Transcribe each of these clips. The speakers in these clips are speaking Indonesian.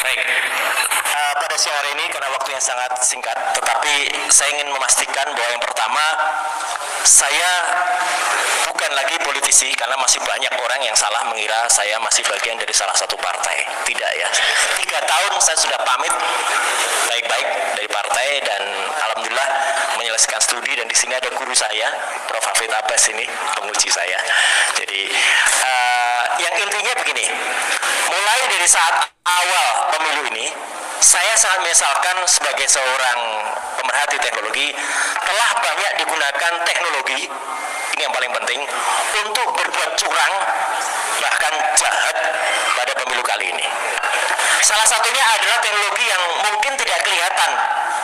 Baik, pada siang hari ini karena waktunya sangat singkat, tetapi saya ingin memastikan bahwa yang pertama, saya bukan lagi politisi karena masih banyak orang yang salah mengira saya masih bagian dari salah satu partai. Tidak ya, 3 tahun saya sudah pamit baik-baik dari partai dan alhamdulillah menyelesaikan studi, dan di sini ada guru saya, Prof. Hafid Abbas ini, penguji saya. Jadi yang intinya begini, mulai dari saat awal pemilu ini, saya sangat menyesalkan sebagai seorang pemerhati teknologi telah banyak digunakan teknologi, ini yang paling penting, untuk berbuat curang bahkan jahat pada pemilu kali ini. Salah satunya adalah teknologi yang mungkin tidak kelihatan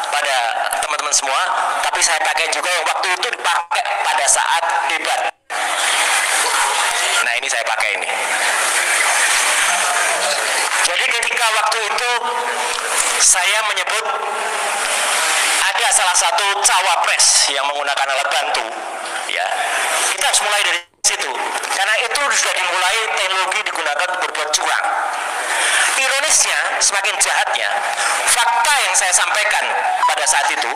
pada teman-teman semua, tapi saya pakai juga yang waktu itu dipakai pada saat debat. Nah, ini saya pakai ini. Jadi ketika waktu itu saya menyebut ada salah satu cawapres yang menggunakan alat bantu, ya, kita harus mulai dari situ, karena itu sudah dimulai teknologi digunakan untuk berbuat curang. Ironisnya, semakin jahatnya, fakta yang saya sampaikan pada saat itu,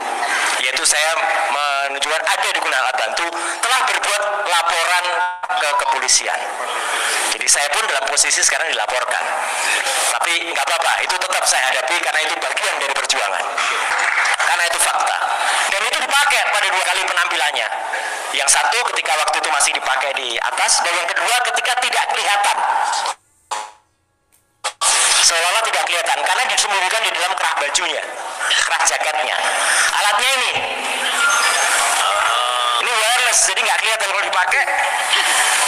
yaitu saya menunjukkan ada digunakan alat bantu, telah berbuat laporan ke kepolisian. Jadi saya pun dalam posisi sekarang dilaporkan. Tapi nggak apa-apa, itu tetap saya hadapi karena itu bagian dari perjuangan. Karena itu fakta. Dan itu dipakai pada 2 kali penampilannya. Yang satu ketika waktu itu masih dipakai di atas, dan yang kedua ketika tidak kelihatan. Seolah-olah tidak kelihatan karena disembunyikan di dalam kerah bajunya, kerah jaketnya. Alatnya ini wireless, jadi nggak kelihatan kalau dipakai,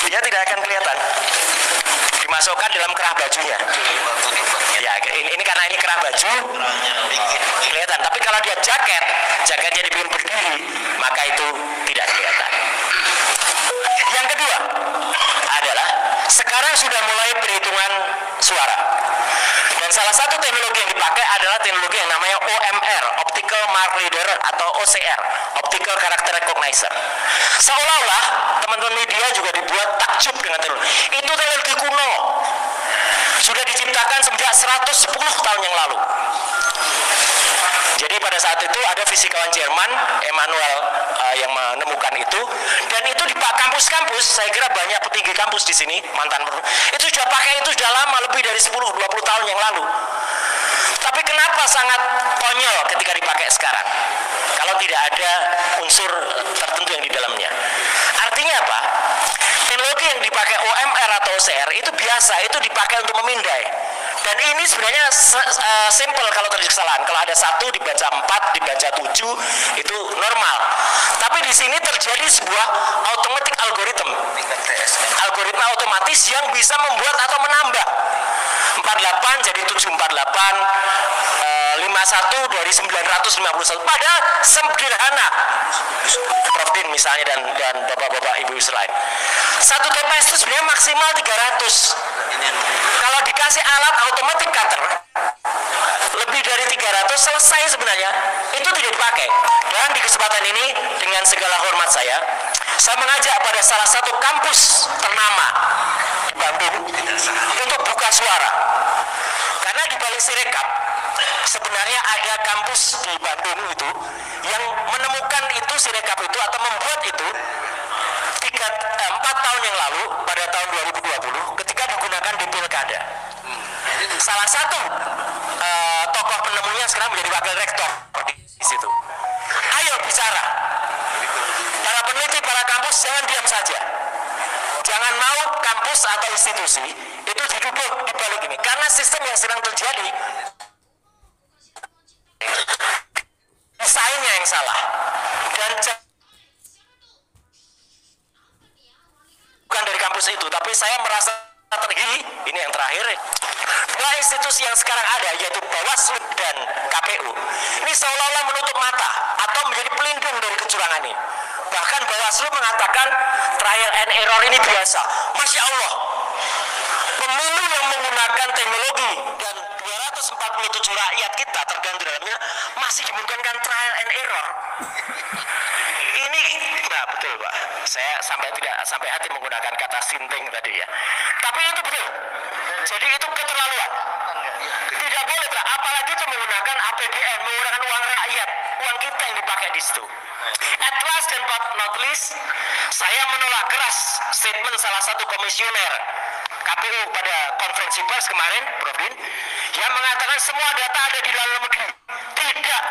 dia tidak akan kelihatan. Dimasukkan dalam kerah bajunya. Ya, ini karena ini kerah baju kelihatan. Tapi kalau dia jaketnya dibikin berdiri, maka itu tidak kelihatan. Yang kedua adalah sekarang sudah mulai perhitungan suara. Dan salah satu teknologi yang dipakai adalah teknologi yang namanya OMR, Optical Mark Reader, atau OCR, Optical Character Recognizer. Seolah-olah teman-teman media juga dibuat takjub dengan teknologi. Itu teknologi kuno. Sudah diciptakan sejak 110 tahun yang lalu. Jadi pada saat itu ada fisikawan Jerman, Emanuel, yang menemukan itu, dan itu di kampus-kampus, saya kira banyak petinggi kampus di sini, mantan itu sudah pakai, itu sudah lama, lebih dari 10-20 tahun yang lalu. Tapi kenapa sangat konyol ketika dipakai sekarang? Kalau tidak ada unsur tertentu yang di dalamnya. Artinya apa? Teknologi yang dipakai OMR atau OCR itu biasa, itu dipakai untuk memindai. Dan ini sebenarnya simple kalau terjadi kesalahan. Kalau ada 1 dibaca 4, dibaca 7, itu normal. Tapi di sini terjadi sebuah automatic algorithm, algoritma otomatis yang bisa membuat atau menambah 48 jadi 748, 51 dari 951. Padahal sederhana, Prof. Din misalnya dan bapak-bapak ibu Israel. 1 TPS itu sebenarnya maksimal 300. Kalau dikasih alat automatic cutter lebih dari 300 selesai sebenarnya, itu tidak dipakai. Dan di kesempatan ini dengan segala hormat saya mengajak pada salah satu kampus ternama di Bandung untuk buka suara. Karena di balik Sirekap sebenarnya ada kampus di Bandung itu yang menemukan itu Sirekap itu atau membuat itu 4 tahun yang lalu pada tahun 2020 ketika digunakan di pilkada. Salah satu tokoh penemunya sekarang menjadi wakil rektor di situ. Ayo bicara. Para peneliti, para kampus jangan diam saja. Jangan mau kampus atau institusi itu diduduk di balik ini, karena sistem yang sedang terjadi desainnya yang salah dan bukan dari kampus itu. Tapi saya merasa tergili, ini yang terakhir, 2 institusi yang sekarang ada yaitu Bawaslu dan KPU ini seolah-olah menutup mata atau menjadi pelindung dari kecurangan ini. Bahkan Bawaslu mengatakan trial and error ini biasa. Masya Allah, pemilu yang menggunakan teknologi dan 247 rakyat kita terganggu dalamnya masih dimungkinkan trial and error. Ini nah betul Pak, saya tidak sampai hati menggunakan kata sinting tadi ya, tapi itu betul. Jadi itu keterlaluan, tidak boleh politis. Saya menolak keras statement salah satu komisioner KPU pada konferensi pers kemarin, Prof. Din, yang mengatakan semua data ada di dalam negeri. Tidak.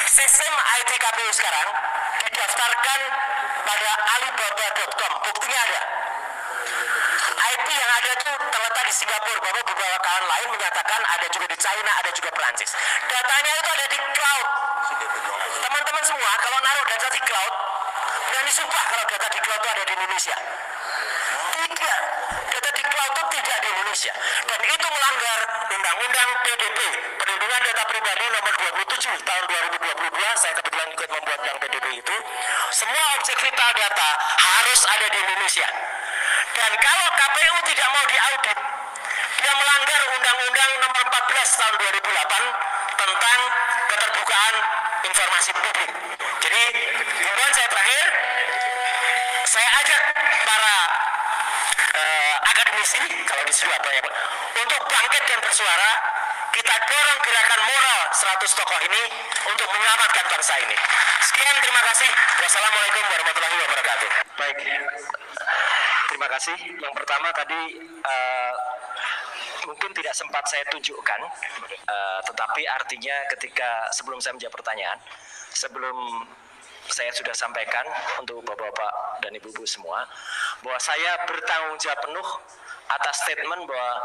Sistem IT KPU sekarang didaftarkan pada alibaba.com. Buktinya ada. IP yang ada itu terletak di Singapura. Beberapa kawan lain menyatakan ada juga di China, ada juga Perancis. Datanya itu ada di cloud. Teman-teman semua kalau naruh data di cloud, berani sumpah kalau data di cloud itu ada di Indonesia. Tidak. Data di cloud itu tidak di Indonesia. Dan itu melanggar Undang-Undang PDP, Perlindungan Data Pribadi nomor 27 tahun 2022. Saya kebetulan ikut membuat yang PDP itu. Semua objek vital data harus ada di Indonesia. Dan kalau KPU tidak mau diaudit, dia melanggar Undang-Undang nomor 14 tahun 2008 tentang keterbukaan informasi publik. Jadi, himbauan saya terakhir, saya ajak para akademisi, kalau di situ apa ya Pak, untuk bangkit dan bersuara. Kita dorong gerakan moral 100 tokoh ini untuk menyelamatkan bangsa ini. Sekian, terima kasih. Wassalamualaikum warahmatullahi wabarakatuh. Baik, terima kasih. Yang pertama tadi mungkin tidak sempat saya tunjukkan, tetapi artinya ketika sebelum saya menjawab pertanyaan, sebelum saya sudah sampaikan untuk bapak-bapak dan ibu-ibu semua, bahwa saya bertanggung jawab penuh atas statement bahwa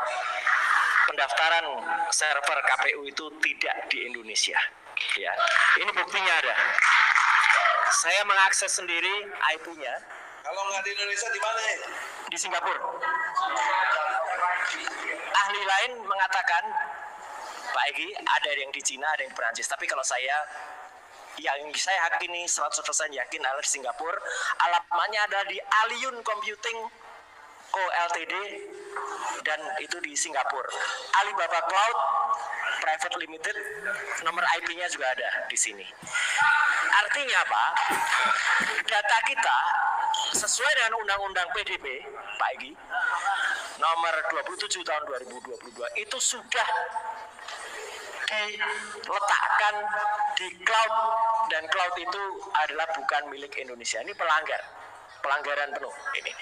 pendaftaran server KPU itu tidak di Indonesia. Ya, ini buktinya ada. Saya mengakses sendiri IP-nya. Kalau nggak di Indonesia di mana? Di Singapura. Ahli lain mengatakan, Pak Egi, ada yang di Cina, ada yang di Perancis. Tapi kalau yang saya yakini 100% yakin adalah di Singapura. Alamatnya ada di Aliyun Computing Co Ltd dan itu di Singapura. Alibaba Cloud Private Limited, nomor IP-nya juga ada di sini. Artinya apa? Data kita sesuai dengan Undang-Undang PDP, Pak Egi, nomor 27 tahun 2022 itu sudah diletakkan di cloud, dan cloud itu adalah bukan milik Indonesia. Ini pelanggaran penuh ini.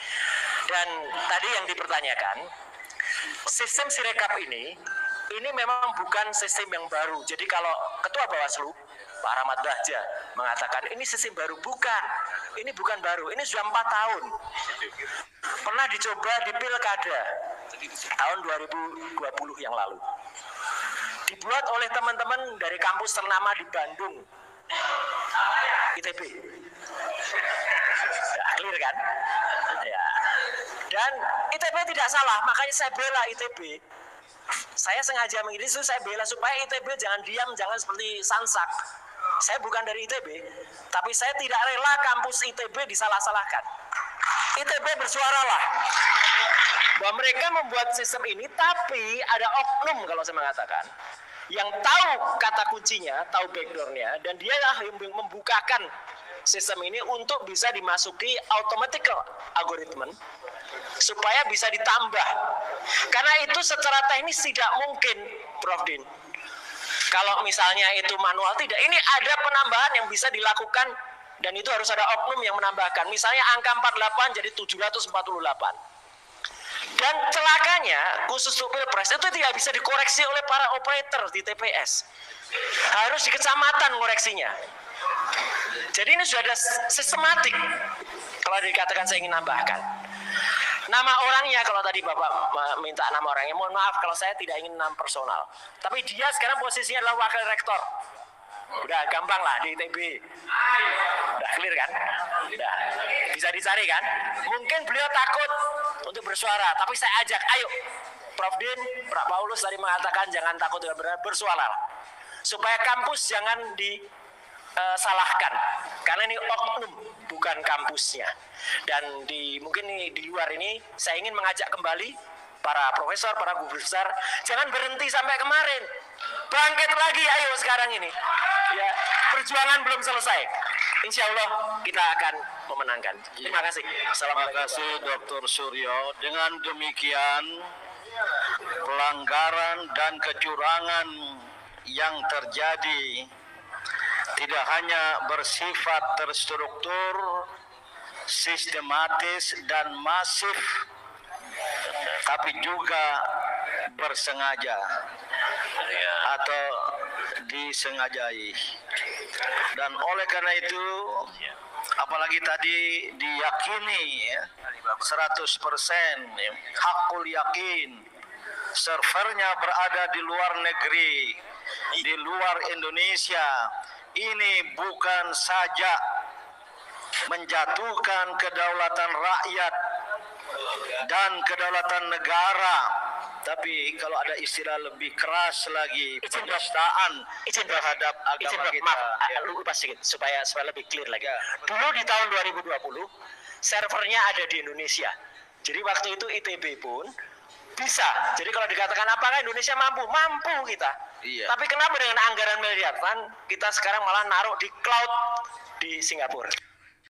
Dan tadi yang dipertanyakan, sistem Sirekap ini memang bukan sistem yang baru. Jadi kalau Ketua Bawaslu Pak Rahmat Bahja mengatakan ini sistem baru, bukan. Ini bukan baru, ini sudah 4 tahun. Pernah dicoba di Pilkada tahun 2020 yang lalu. Dibuat oleh teman-teman dari kampus ternama di Bandung, ITB. Ya, clear kan? Ya. Dan ITB tidak salah, makanya saya bela ITB. Saya sengaja mengiris itu, saya bela supaya ITB jangan diam, jangan seperti Sansak. Saya bukan dari ITB, tapi saya tidak rela kampus ITB disalah-salahkan. ITB bersuaralah bahwa mereka membuat sistem ini, tapi ada oknum kalau saya mengatakan yang tahu kata kuncinya, tahu backdoornya, dan dia yang membukakan sistem ini untuk bisa dimasuki automatical algoritma supaya bisa ditambah. Karena itu secara teknis tidak mungkin, Prof. Din. Kalau misalnya itu manual, tidak. Ini ada penambahan yang bisa dilakukan, dan itu harus ada oknum yang menambahkan. Misalnya angka 48 jadi 748. Dan celakanya, khusus untuk Pilpres, itu tidak bisa dikoreksi oleh para operator di TPS. Harus di kecamatan koreksinya. Jadi ini sudah ada sistematik. Kalau dikatakan saya ingin nambahkan. Nama orangnya, kalau tadi Bapak minta nama orangnya, mohon maaf kalau saya tidak ingin nama personal. Tapi dia sekarang posisinya adalah wakil rektor. Udah gampang lah di ITB. Udah clear kan? Udah. Bisa dicari kan? Mungkin beliau takut untuk bersuara, tapi saya ajak, ayo Prof. Din, Pak Paulus tadi mengatakan jangan takut dengan bersuara, supaya kampus jangan disalahkan, karena ini oknum bukan kampusnya. Dan mungkin di luar ini saya ingin mengajak kembali para profesor, para guru besar, jangan berhenti sampai kemarin, bangkit lagi, ayo sekarang ini. Ya, perjuangan belum selesai. Insya Allah kita akan memenangkan. Terima kasih. Terima kasih Dr. Suryo. Dengan demikian pelanggaran dan kecurangan yang terjadi tidak hanya bersifat terstruktur, sistematis dan masif, tapi juga bersengaja atau disengajai. Dan oleh karena itu, apalagi tadi diyakini ya, 100% ya, hakul yakin, servernya berada di luar negeri, di luar Indonesia. Ini bukan saja menjatuhkan kedaulatan rakyat dan kedaulatan negara, tapi kalau ada istilah lebih keras lagi, penistaan terhadap agama kita. Maaf, lupa sedikit supaya lebih clear lagi. Dulu di tahun 2020 servernya ada di Indonesia. Jadi waktu itu ITB pun bisa. Jadi kalau dikatakan apakah Indonesia mampu? Mampu kita. Iya. Tapi kenapa dengan anggaran miliaran kita sekarang malah naruh di cloud di Singapura?